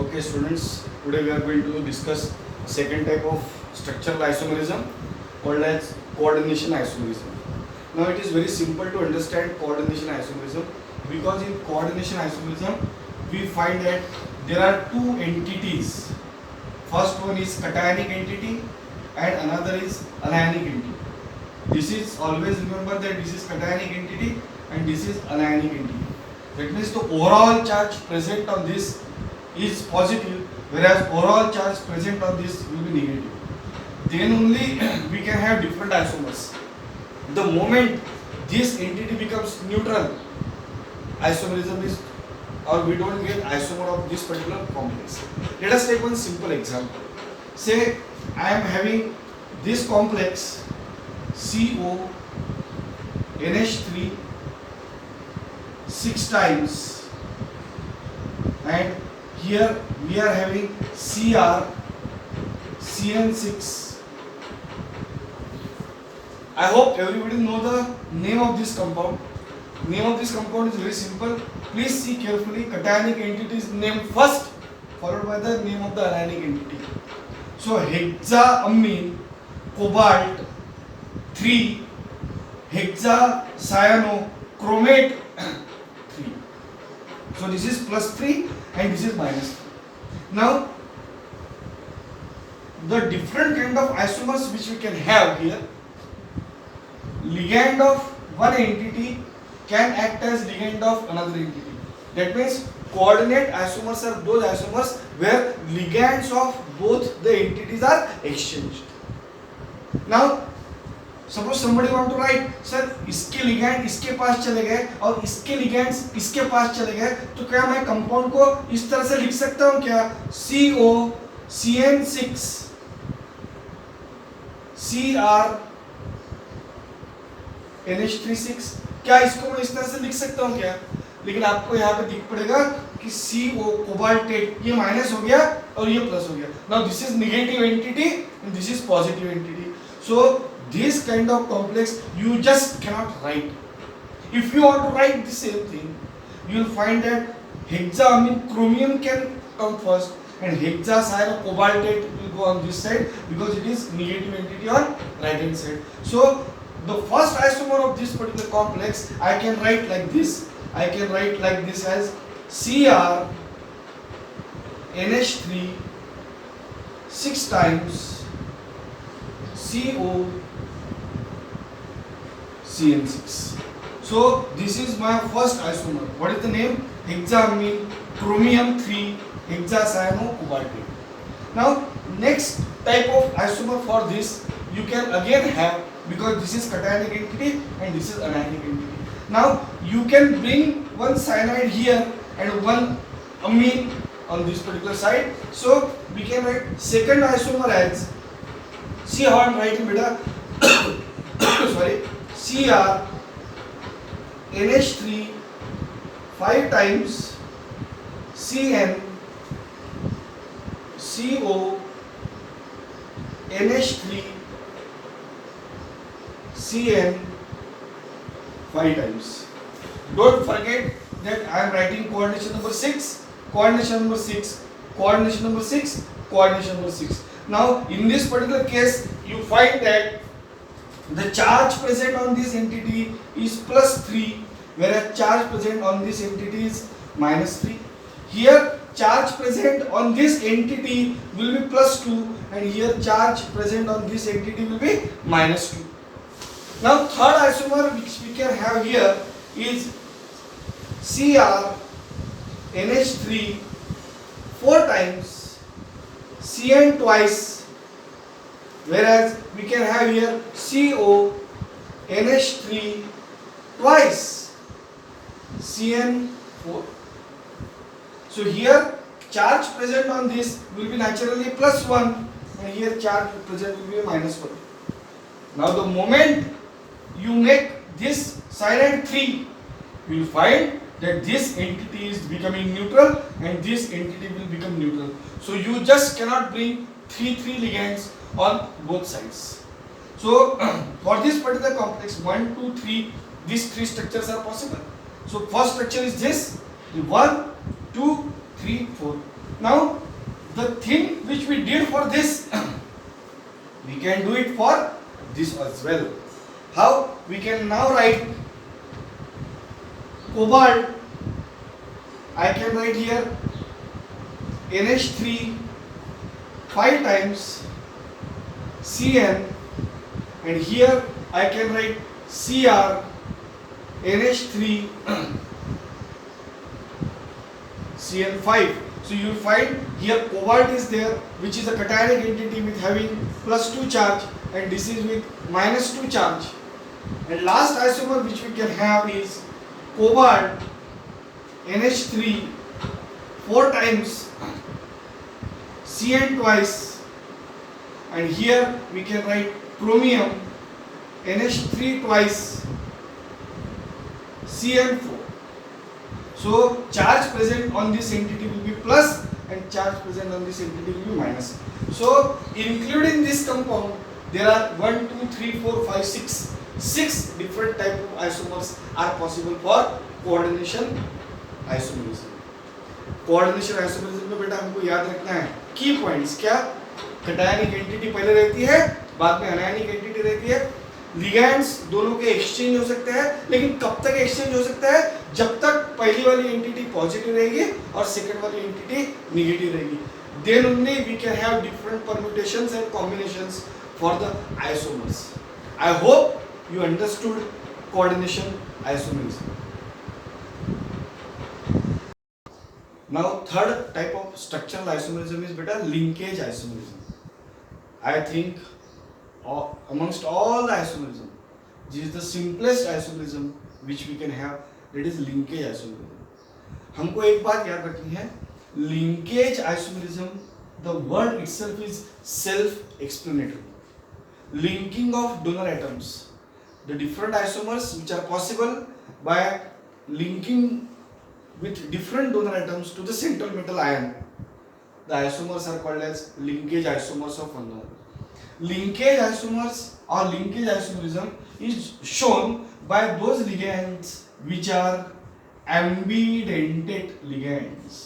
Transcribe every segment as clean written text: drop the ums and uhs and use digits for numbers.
Okay, students, today we are going to discuss second type of structural isomerism called as coordination isomerism. Now it is very simple to understand coordination isomerism because in coordination isomerism we find that there are two entities. First one is cationic entity and another is anionic entity. This is always remember that this is cationic entity and this is anionic entity. That means the overall charge present on this is positive, whereas overall charge present on this will be negative. Then only we can have different isomers. The moment this entity becomes neutral, isomerism is, or we don't get isomer of this particular complex. Let us take one simple example. Say I am having this complex CO NH3 6 times, and here we are having Cr CN6. I hope everybody know the name of this compound. Name of this compound is very simple. Please see carefully. Cationic entity is named first, followed by the name of the anionic entity. So hexaamine cobalt 3 hexacyanochromate 3. So this is plus 3 and this is minus 3. Now the different kind of isomers which we can have here, ligand of one entity can act as ligand of another entity. That means coordinate isomers are those isomers where ligands of both the entities are exchanged. Now suppose somebody want to write, sir इसके ligand इसके पास चले गए और इसके ligands इसके पास चले गए, तो क्या मैं कंपाउंड को इस तरह से लिख सकता हूँ क्या? CO CN6 CR NH36, क्या इसको मैं इस तरह से लिख सकता हूँ क्या? लेकिन आपको यहाँ पे दिख पड़ेगा कि CO कोबाल्टेट ये माइनस हो गया और ये प्लस हो गया. Now this is negative entity and this is positive entity. So this kind of complex you just cannot write. If you want to write the same thing, you will find that hexaamine chromium can come first and hexacyanocobaltate will go on this side because it is negative entity on right hand side. So the first isomer of this particular complex I can write like this. I can write like this as Cr NH3 6 times CO CN6. So this is my first isomer. What is the name? Hexaamine chromium 3 hexacyanocobaltate. Now next type of isomer for this you can again have, because this is cationic entity and this is anionic entity. Now you can bring one cyanide here and one amine on this particular side. So we can write second isomer as, see how I am writing beta sorry, Cr NH3 5 times Cn CO NH3 Cn 5 times. Don't forget that I am writing coordination number 6, coordination number 6, coordination number 6, coordination number 6. Now in this particular case you find that the charge present on this entity is plus 3, whereas charge present on this entity is minus 3. Here charge present on this entity will be plus 2 and here charge present on this entity will be minus 2. Now third isomer which we can have here is Cr NH3 4 times Cn twice, whereas we can have here CO NH3 twice Cn4. So here charge present on this will be naturally plus 1 and here charge present will be minus 1. Now the moment you make this cyanide 3, you will find that this entity is becoming neutral and this entity will become neutral. So you just cannot bring 3 ligands on both sides. So for this particular complex 1, 2, 3, these 3 structures are possible. So first structure is this, the 1, 2, 3, 4. Now, the thing which we did for this, we can do it for this as well. How? We can now write cobalt. I can write here NH3 5 times Cn, and here I can write Cr NH3 Cn5. So you will find here cobalt is there, which is a cationic entity with having +2 charge, and this is with -2 charge. And last isomer which we can have is cobalt NH3 4 times Cn twice, and here we can write chromium NH3 twice Cn4. So charge present on this entity will be plus, and charge present on this entity will be minus. So including this compound, there are 1, 2, 3, 4, 5, 6 different type of isomers are possible for coordination isomerism. Coordination isomerism में बेटा हमको याद रखना है की points. क्या? Cationic entity पहले रहती है, बाद में अनायनिक एंटिटी रहती है. लिगैंड्स दोनों के एक्सचेंज हो सकते हैं, लेकिन कब तक एक्सचेंज हो सकता है? जब तक पहली वाली एंटिटी पॉजिटिव रहेगी और सेकंड वाली एंटिटी नेगेटिव रहेगी. Then only we can have different permutations and combinations for the isomers. I hope you understood coordination isomerism. Now third type of structural isomerism is beta linkage isomerism. I think amongst all the isomerism, this is the simplest isomerism which we can have, that is linkage isomerism. हमको एक बात याद रखनी है, linkage isomerism, the word itself is self-explanatory. Linking of donor atoms. The different isomers which are possible by linking with different donor atoms to the central metal ion, the isomers are called as linkage isomers of one donor. Linkage isomers or linkage isomerism is shown by those ligands which are ambidentate ligands.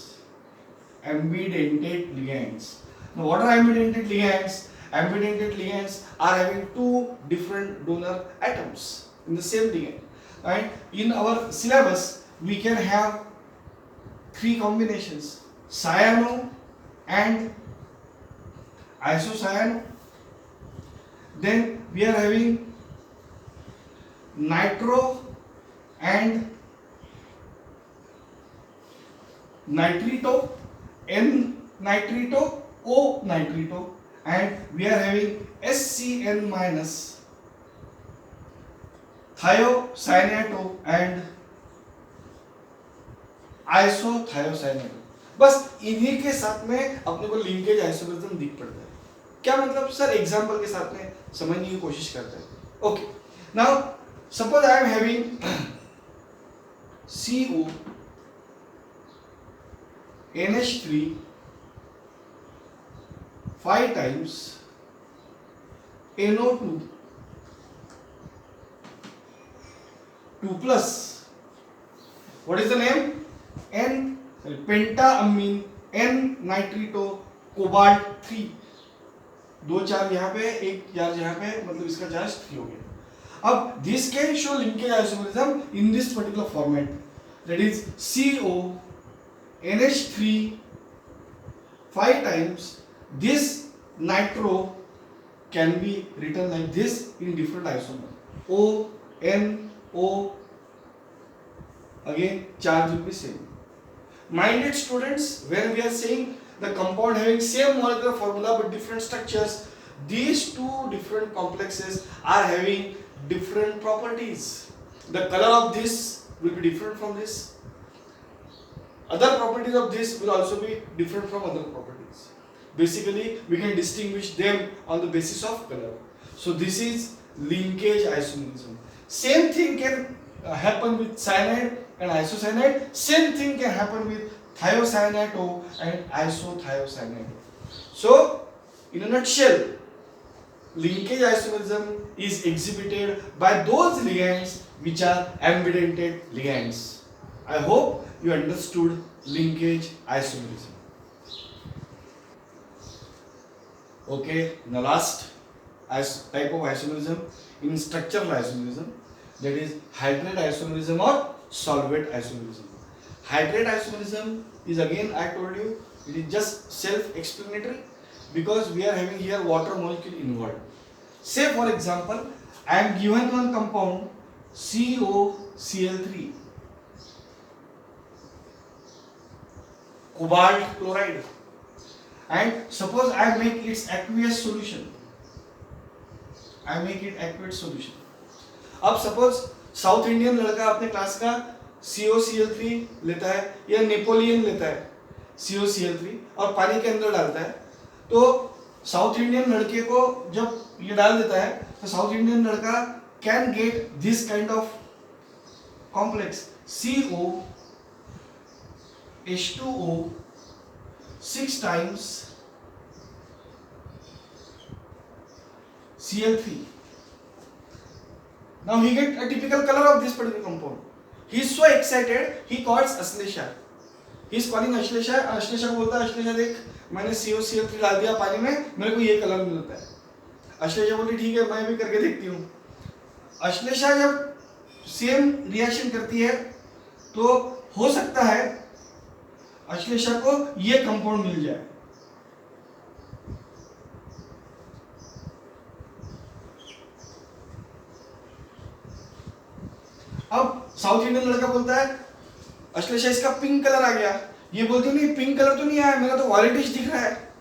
Ambidentate ligands. Now what are ambidentate ligands? Ambidentate ligands are having two different donor atoms in the same ligand. And in our syllabus we can have 3 combinations: cyano and isocyano. Then we are having nitro and nitrito, N-nitrito, O-nitrito, and we are having SCN minus, thiocyanato and isothiocyanato. बस इन्हीं के साथ में अपने को linkage isomerism दिख पड़ता है. क्या मतलब सर? एग्जांपल के साथ में समझने की कोशिश करते हैं. Okay, now suppose I am having CO NH3 5 times NO2 2 plus, what is the name? पेंटाअमीन N-nitrito cobalt 3. 2 charge यहाँ पे, 1 चार्ज यहाँ पे, मतलब इसका चार्ज 3 हो गया. अब this can show linkage isomerism in this particular format, that is CO NH3 5 times this nitro can be written like this in different isomer. O, N, O, again charge will be same. Minded students, when we are saying the compound having same molecular formula but different structures, these two different complexes are having different properties. The color of this will be different from this. Other properties of this will also be different from other properties. Basically, we can distinguish them on the basis of color. So this is linkage isomerism. Same thing can happen with cyanide and isocyanide. Same thing can happen with thiocyanato and isothiocyanato. So, in a nutshell, linkage isomerism is exhibited by those ligands which are ambidentate ligands. I hope you understood linkage isomerism. Okay, the last type of isomerism in structural isomerism, that is hydrate isomerism or solvent isomerism. Hydrate isomerism is, again I told you, it is just self-explanatory because we are having here water molecule involved. Say for example, I am given one compound COCl3, cobalt chloride, and suppose I make its aqueous solution. I make it aqueous solution. अब suppose south Indian लड़का अपने class का COCl3 लेता है या Napoleon लेता है COCl3 और पानी के अंदर डालता है, तो साउथ इंडियन लड़के को जब ये डाल देता है तो साउथ इंडियन लड़का can get this kind of complex CO H2O 6 times Cl3. Now he get a typical color of this particular compound. He is so excited, he calls Ashlesha. He is calling Ashlesha. Ashlesha को बोलता है, Ashlesha देख मैंने COCl3 डाल दिया पानी में, मेरे को ये कलर मिलता है. Ashlesha बोली ठीक है, मैं भी करके देखती हूँ. Ashlesha जब सेम रिएक्शन करती है तो हो सकता है Ashlesha को ये कंपाउंड मिल जाए. अब साउथ इंडियन लड़का बोलता है Ashlesha इसका पिंक कलर आ गया, ये बोलती नहीं पिंक कलर तो नहीं आया, मेरा तो वायलेटिश दिख रहा है.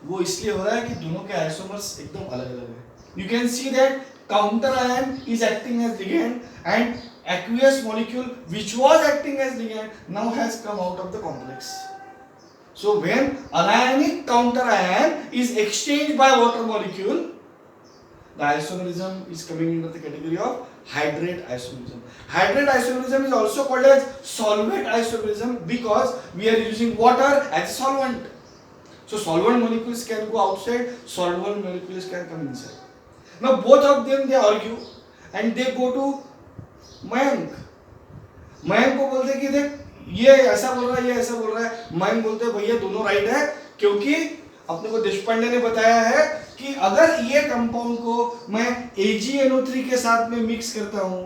वो इसलिए हो रहा है कि दोनों के आइसोमर्स एकदम अलग अलग है. You can see that counter ion is acting as ligand and aqueous molecule which was acting as ligand now has come out of the complex. So when anionic counter ion is exchanged by water molecule, the isomerism is coming into the category of hydrate isomerism. Hydrate isomerism is also called as solvent isomerism because we are using water as a solvent. So solvent molecules can go outside, solvent molecules can come inside. Now both of them they argue and they go to Mayank. Mayank को बोलते कि देख ये ऐसा बोल रहा है, ये ऐसा बोल रहा है. मयंक बोलते भैया दोनों राइट है, क्योंकि अपने को देशपांडे ने बताया है कि अगर ये कंपाउंड को मैं AgNO3 के साथ में मिक्स करता हूं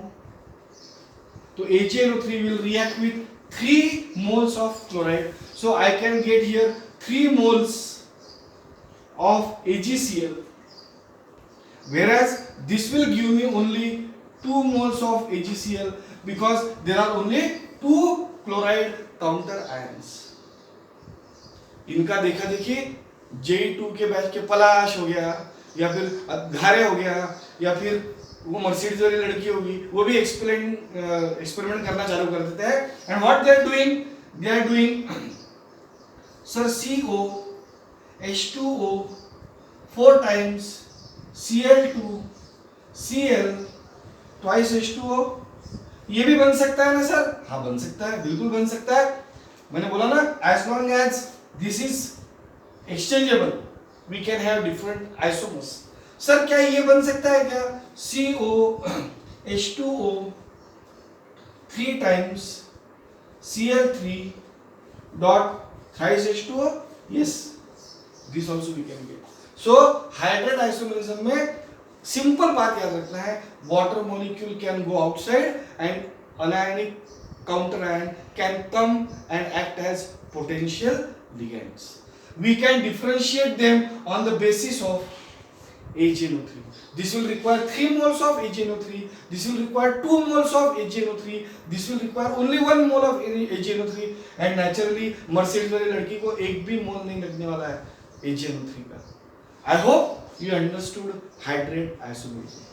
तो AgNO3 will react with 3 moles of chloride. So I can get here 3 moles of AgCl, whereas this will give me only 2 moles of AgCl because there are only 2 chloride counter ions. इनका देखा देखी J2 के batch के पलाश हो गया या फिर घारे हो गया या फिर वो मर्सिडीज वाली लड़की होगी, वो भी एक्सपेरिमेंट करना चालू कर देते हैं. And what they are doing sir CO H2O 4 times Cl2 Cl twice H2O. ये भी बन सकता है ना सर? हाँ बन सकता है, बिल्कुल बन सकता है. मैंने बोला ना, as long as this is exchangeable we can have different isomers. Sir क्या ये बन सकता है क्या? CO H2O 3 times Cl3 dot thrice H2O. Yes, this also we can get. So hydrate isomerism में सिंपल बात याद रखना है, water molecule can go outside and anionic counter ion can come and act as potential ligands. We can differentiate them on the basis of AgNO3. This will require 3 moles of AgNO3, this will require 2 moles of AgNO3, this will require only 1 mole of AgNO3 and naturally Mercedes वाली लड़की को एक भी मोल नहीं लगने वाला है AgNO3 का. I hope you understood hydrate isomerism.